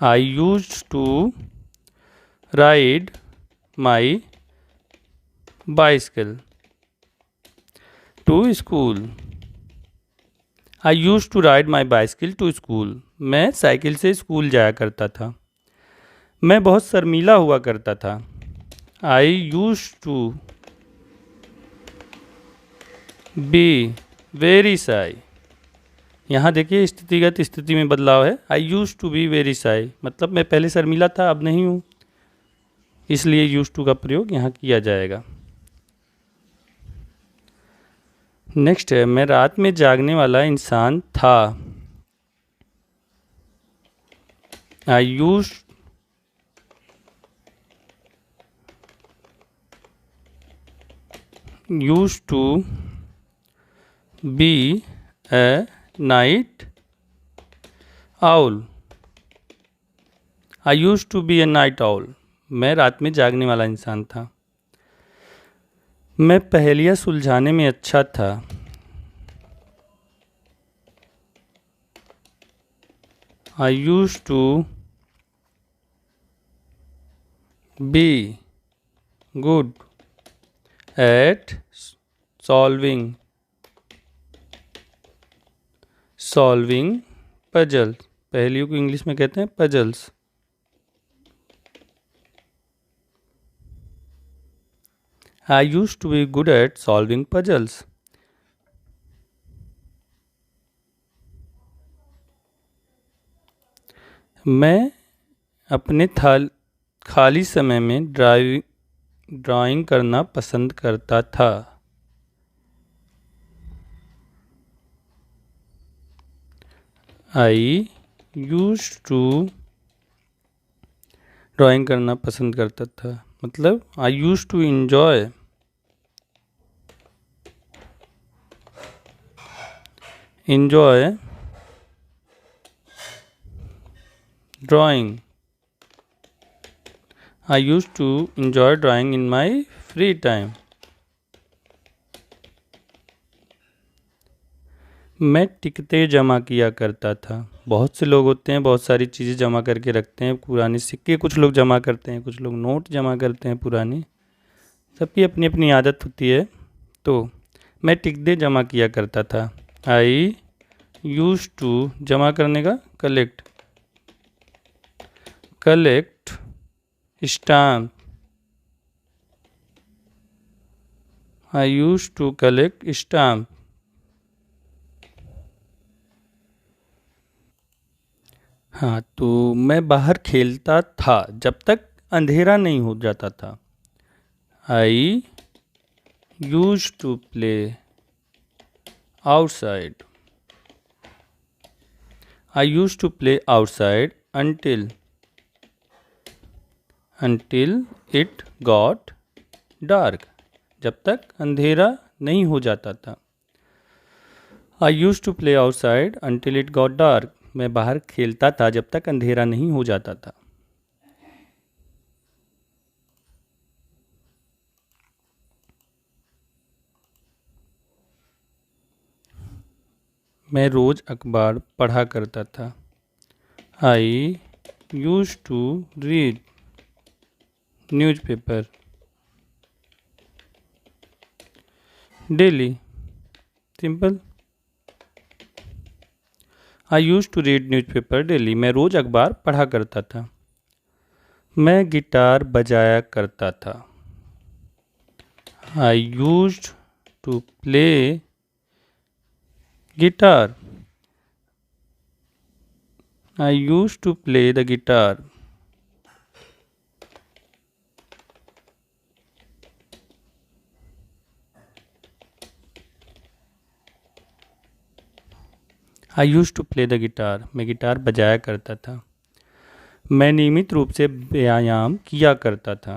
I use to ride my bicycle to school. I use to ride my bicycle to school. मैं cycle से school जाया करता था। मैं बहुत शर्मीला हुआ करता था। I use to be very shy. यहाँ देखिए स्थितिगत स्थिति में बदलाव है। I use to be very shy मतलब मैं पहले शर्मीला था, अब नहीं हूँ, इसलिए यूज टू का प्रयोग यहाँ किया जाएगा। नेक्स्ट है, मैं रात में जागने वाला इंसान था। I use to be a night owl. I use to be a night owl. मैं रात में जागने वाला इंसान था। मैं पहेलियाँ सुलझाने में अच्छा था। I use to be good at solving puzzle. पहेलियों को इंग्लिश में कहते हैं puzzles. I use to be good at solving puzzles. मैं अपने खाली समय में ड्राइंग करना पसंद करता था। आई यूज टू ड्राइंग करना पसंद करता था मतलब I use to enjoy drawing. I use to enjoy drawing in my free time. मैं टिकटें जमा किया करता था। बहुत से लोग होते हैं, बहुत सारी चीज़ें जमा करके रखते हैं। पुराने सिक्के कुछ लोग जमा करते हैं, कुछ लोग नोट जमा करते हैं पुराने। सबकी अपनी अपनी आदत होती है। तो मैं टिकटें जमा किया करता था। आई यूज टू जमा करने का collect stamp. I use to collect stamp. हाँ, तो मैं बाहर खेलता था जब तक अंधेरा नहीं हो जाता था। I use to play outside. I use to play outside until it got dark। जब तक अंधेरा नहीं हो जाता था। I use to play outside until it got dark। मैं बाहर खेलता था जब तक अंधेरा नहीं हो जाता था। मैं रोज अखबार पढ़ा करता था। I use to read newspaper daily. Simple. I use to read newspaper daily. मैं रोज अखबार पढ़ा करता था। मैं गिटार बजाया करता था। I use to play guitar. I use to play the guitar. I use to play the guitar. मैं गिटार बजाया करता था। मैं नियमित रूप से व्यायाम किया करता था।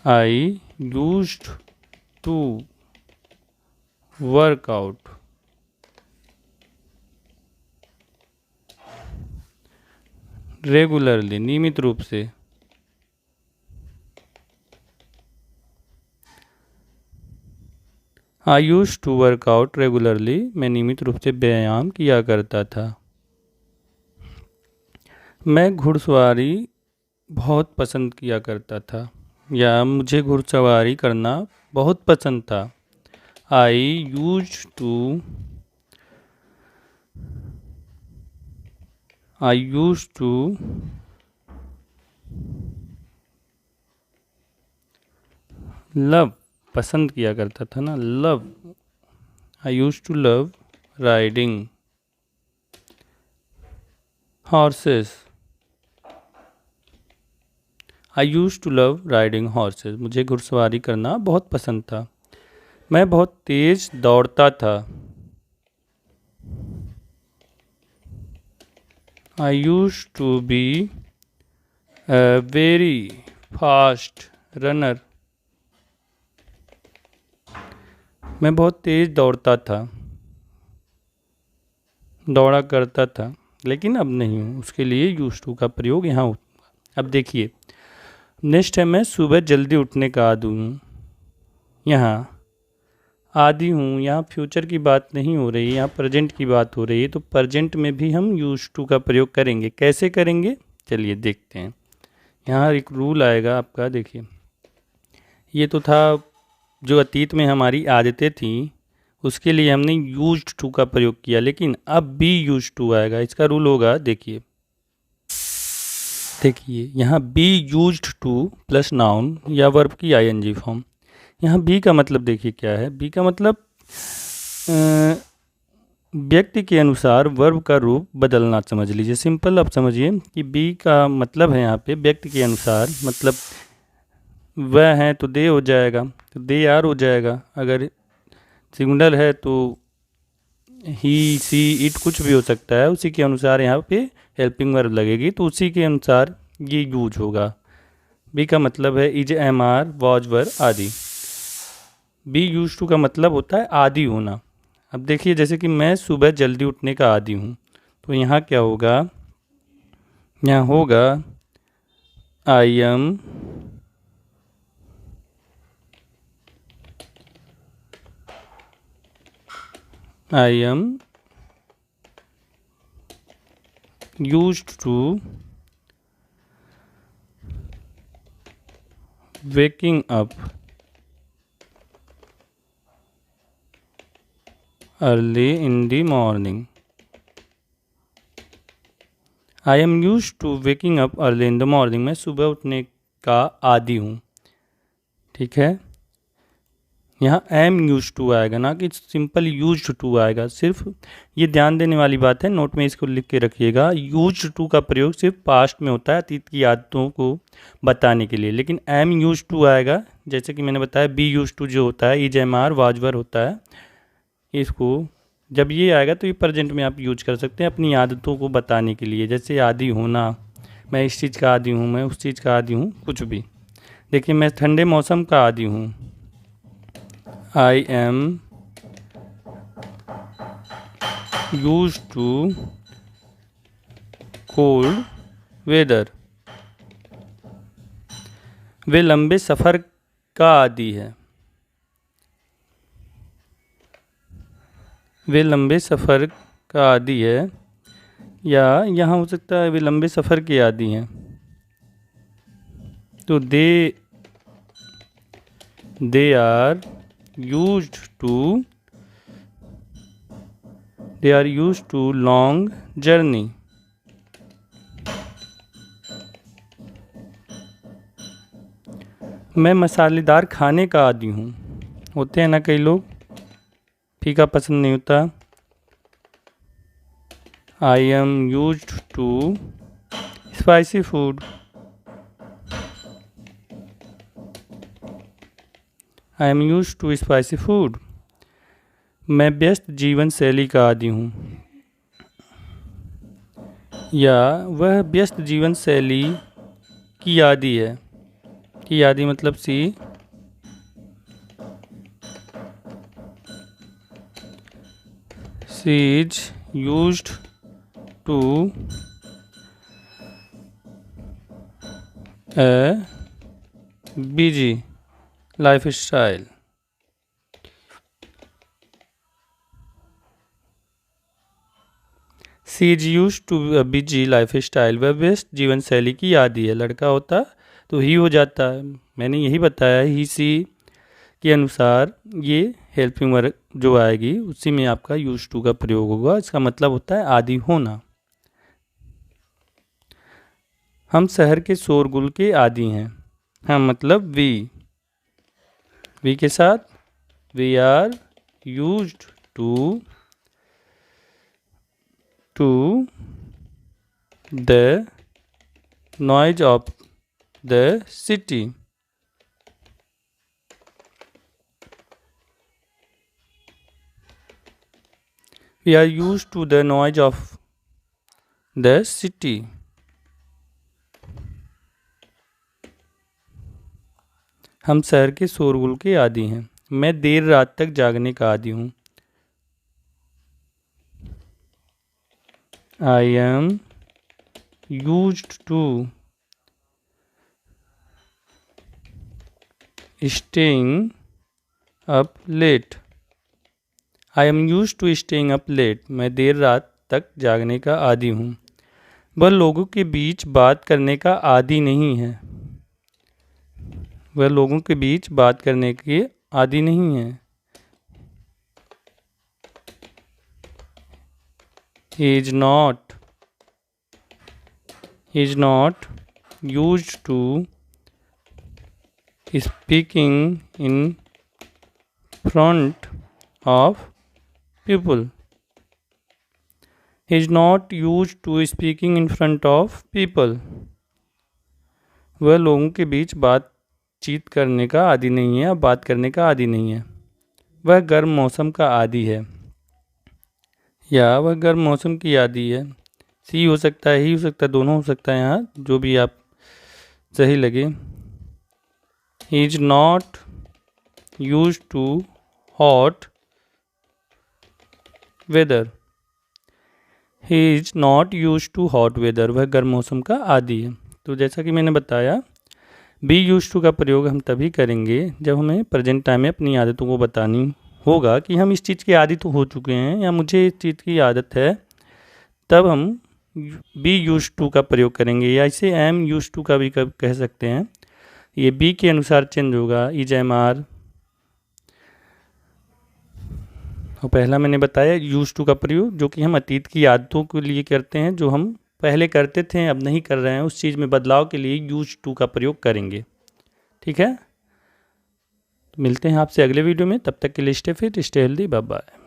I use to workout regularly. नियमित रूप से। आई यूज टू वर्कआउट रेगुलरली। मैं नियमित रूप से व्यायाम किया करता था। मैं घुड़सवारी बहुत पसंद किया करता था, या मुझे घुड़सवारी करना बहुत पसंद था। I use to I use to love, पसंद किया करता था ना, love. I use to love riding horses. I use to love riding horses, मुझे घुड़सवारी करना बहुत पसंद था। मैं बहुत तेज दौड़ता था। I use to be a very fast runner. मैं बहुत तेज दौड़ता था, दौड़ा करता था, लेकिन अब नहीं हूँ, उसके लिए यूज टू का प्रयोग यहाँ होगा। अब देखिए, नेक्स्ट है मैं सुबह जल्दी उठने का आदी हूँ। यहाँ आदी हूँ, यहाँ फ्यूचर की बात नहीं हो रही है, यहाँ प्रेजेंट की बात हो रही है। तो प्रेजेंट में भी हम यूज टू का प्रयोग करेंगे। कैसे करेंगे, चलिए देखते हैं। यहाँ एक रूल आएगा आपका, देखिए। ये तो था जो अतीत में हमारी आदतें थीं, उसके लिए हमने यूज्ड टू का प्रयोग किया, लेकिन अब बी यूज टू आएगा। इसका रूल होगा, देखिए देखिए यहाँ be used two plus noun या वर्ब की आईएनजी फॉर्म। यहाँ बी का मतलब देखिए क्या है। बी का मतलब व्यक्ति के अनुसार वर्ब का रूप बदलना, समझ लीजिए। सिंपल आप समझिए कि बी का मतलब है यहाँ पे व्यक्ति के अनुसार, मतलब वह है तो दे हो जाएगा, तो दे आर हो जाएगा। अगर सिंगुलर है तो ही सी इट कुछ भी हो सकता है, उसी के अनुसार यहाँ पे हेल्पिंग वर्ब लगेगी, तो उसी के अनुसार ये यूज होगा। बी का मतलब है इज, एम, आर, वॉज, वर आदि। बी यूज टू का मतलब होता है आदि होना। अब देखिए, जैसे कि मैं सुबह जल्दी उठने का आदी हूँ, तो यहाँ क्या होगा, यहाँ होगा I am used to waking up early in the morning. I am used to waking up early in the morning. मैं सुबह उठने का आदी हूँ, ठीक है। यहाँ एम यूज टू आएगा, ना कि सिंपल यूज टू आएगा। सिर्फ ये ध्यान देने वाली बात है, नोट में इसको लिख के रखिएगा। यूज टू का प्रयोग सिर्फ पास्ट में होता है, अतीत की आदतों को बताने के लिए, लेकिन एम यूज टू आएगा। जैसे कि मैंने बताया, बी यूज टू जो होता है इज, एम, आर, वाजवर होता है, इसको जब ये आएगा तो ये प्रेजेंट में आप यूज कर सकते हैं अपनी आदतों को बताने के लिए। जैसे आदी होना, मैं इस चीज़ का आदी हूँ, मैं उस चीज़ का आदी हूँ, कुछ भी। देखिए, मैं ठंडे मौसम का आदी हूँ। I am use to cold weather. वे लंबे सफ़र का आदी है। वे लंबे सफ़र का आदी है, या यहाँ हो सकता है वे लंबे सफ़र के आदी हैं। तो they are used to long journey. मैं मसालेदार खाने का आदी हूँ। होते हैं ना कई लोग, फीका पसंद नहीं होता। I am used to spicy food. I am used to spicy food. मैं व्यस्त जीवन शैली का आदी हूँ, या वह व्यस्त जीवन शैली की आदी है। की आदी मतलब she. She is used to a busy life style. She is use to busy life style, वह व्यस्त जीवन शैली की आदी है। लड़का होता तो ही हो जाता है, मैंने यही बताया। ही सी के अनुसार ये हेल्पिंग वर्ब जो आएगी उसी में आपका यूज टू का प्रयोग होगा। इसका मतलब होता है आदी होना। हम शहर के शोरगुल के आदी हैं। हम मतलब वी के साथ we are used to the noise of the city. We are used to the noise of the city. हम शहर के शोरगुल के आदी हैं। मैं देर रात तक जागने का आदी हूँ। I am used to staying up late. I am used to staying up late. मैं देर रात तक जागने का आदी हूँ। वह लोगों के बीच बात करने का आदी नहीं है। वह लोगों के बीच बात करने के आदी नहीं है। He is not used to speaking in front of people. He is not used to speaking in front of people. वह लोगों के बीच बातचीत करने का आदी नहीं है, बात करने का आदी नहीं है। वह गर्म मौसम का आदी है, या वह गर्म मौसम की आदी है। सी हो सकता है, ही हो सकता है, दोनों हो सकता है, यहाँ जो भी आप सही लगे। He is not used to hot weather. He is not used to hot weather. वह गर्म मौसम का आदी है। तो जैसा कि मैंने बताया, बी यूज टू का प्रयोग हम तभी करेंगे जब हमें प्रेजेंट टाइम में अपनी आदतों को बतानी होगा कि हम इस चीज़ की आदी तो हो चुके हैं या मुझे इस चीज़ की आदत है, तब हम बी यूज टू का प्रयोग करेंगे, या इसे एम यूज टू का भी कह सकते हैं। ये बी के अनुसार चेंज होगा। इज एम आर, और पहला मैंने बताया यूज टू का प्रयोग जो कि हम अतीत की आदतों के लिए करते हैं, जो हम पहले करते थे अब नहीं कर रहे हैं, उस चीज़ में बदलाव के लिए यूज टू का प्रयोग करेंगे। ठीक है, तो मिलते हैं आपसे अगले वीडियो में। तब तक के लिए stay fit, stay healthy, bye bye.